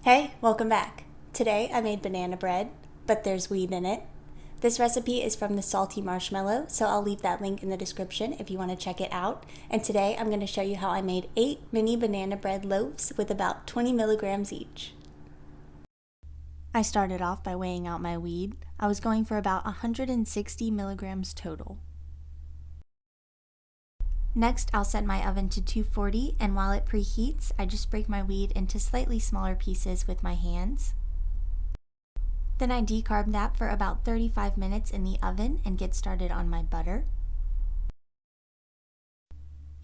Hey, welcome back. Today I made banana bread, but there's weed in it. This recipe is from the salty marshmallow, so I'll leave that link in the description if you want to check it out. And today I'm going to show you how I made 8 mini banana bread loaves with about 20 milligrams each. I started off by weighing out my weed. I was going for about 160 milligrams total. Next, I'll set my oven to 240, and while it preheats, I just break my weed into slightly smaller pieces with my hands. Then I decarb that for about 35 minutes in the oven and get started on my butter.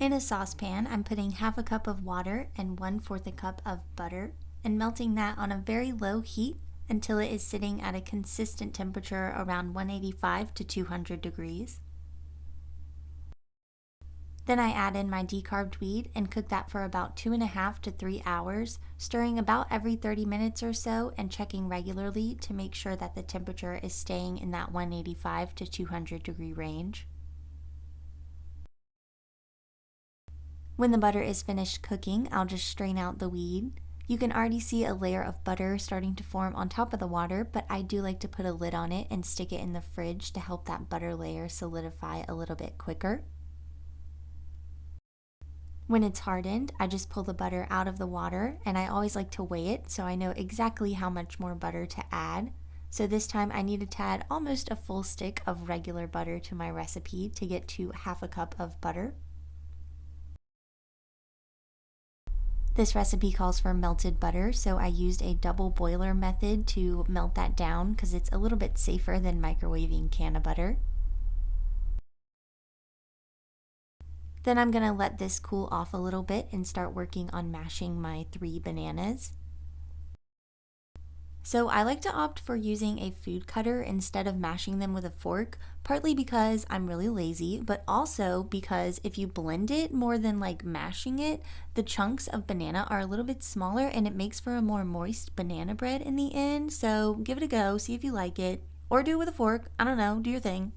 In a saucepan, I'm putting half a cup of water and 1/4 a cup of butter and melting that on a very low heat until it is sitting at a consistent temperature around 185 to 200 degrees. Then I add in my decarbed weed and cook that for about 2.5 to 3 hours, stirring about every 30 minutes or so and checking regularly to make sure that the temperature is staying in that 185 to 200 degree range. When the butter is finished cooking, I'll just strain out the weed. You can already see a layer of butter starting to form on top of the water, but I do like to put a lid on it and stick it in the fridge to help that butter layer solidify a little bit quicker. When it's hardened, I just pull the butter out of the water, and I always like to weigh it so I know exactly how much more butter to add. So this time I needed to add almost a full stick of regular butter to my recipe to get to half a cup of butter. This recipe calls for melted butter, so I used a double boiler method to melt that down because it's a little bit safer than microwaving can of butter. Then I'm going to let this cool off a little bit and start working on mashing my 3 bananas. So I like to opt for using a food cutter instead of mashing them with a fork, partly because I'm really lazy, but also because if you blend it more than like mashing it, the chunks of banana are a little bit smaller and it makes for a more moist banana bread in the end. So give it a go, see if you like it, or do it with a fork. I don't know, do your thing.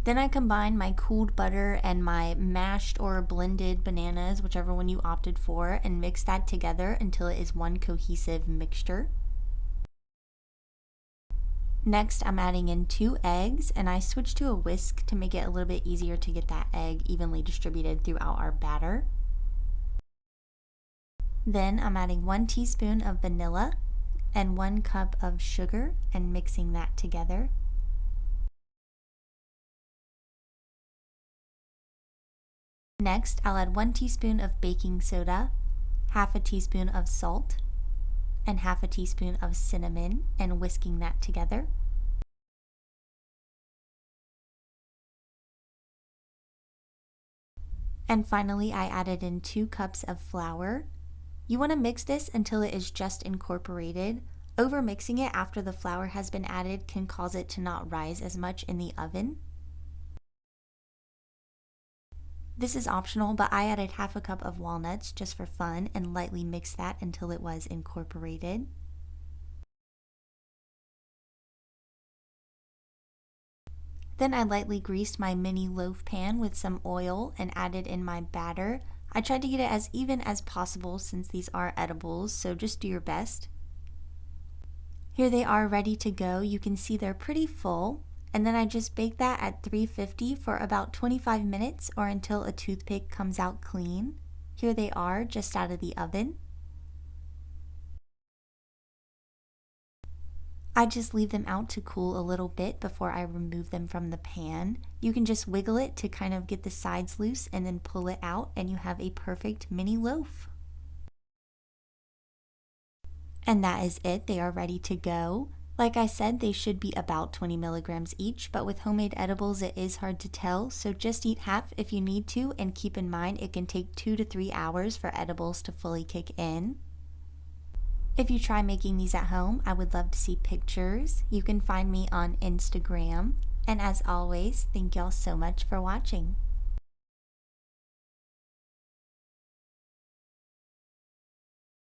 Then I combine my cooled butter and my mashed or blended bananas, whichever one you opted for, and mix that together until it is one cohesive mixture. Next, I'm adding in 2 eggs, and I switch to a whisk to make it a little bit easier to get that egg evenly distributed throughout our batter. Then I'm adding 1 teaspoon of vanilla and 1 cup of sugar and mixing that together. Next, I'll add 1 teaspoon of baking soda, half a teaspoon of salt, and half a teaspoon of cinnamon, and whisking that together. And finally, I added in 2 cups of flour. You want to mix this until it is just incorporated. Over mixing it after the flour has been added can cause it to not rise as much in the oven. This is optional, but I added half a cup of walnuts just for fun and lightly mixed that until it was incorporated. Then I lightly greased my mini loaf pan with some oil and added in my batter. I tried to get it as even as possible since these are edibles, so just do your best. Here they are ready to go. You can see they're pretty full. And then I just bake that at 350 for about 25 minutes or until a toothpick comes out clean. Here they are just out of the oven. I just leave them out to cool a little bit before I remove them from the pan. You can just wiggle it to kind of get the sides loose and then pull it out and you have a perfect mini loaf. And that is it. They are ready to go. Like I said, they should be about 20 milligrams each, but with homemade edibles it is hard to tell, so just eat half if you need to, and keep in mind it can take 2 to 3 hours for edibles to fully kick in. If you try making these at home, I would love to see pictures. You can find me on Instagram, and as always, thank y'all so much for watching.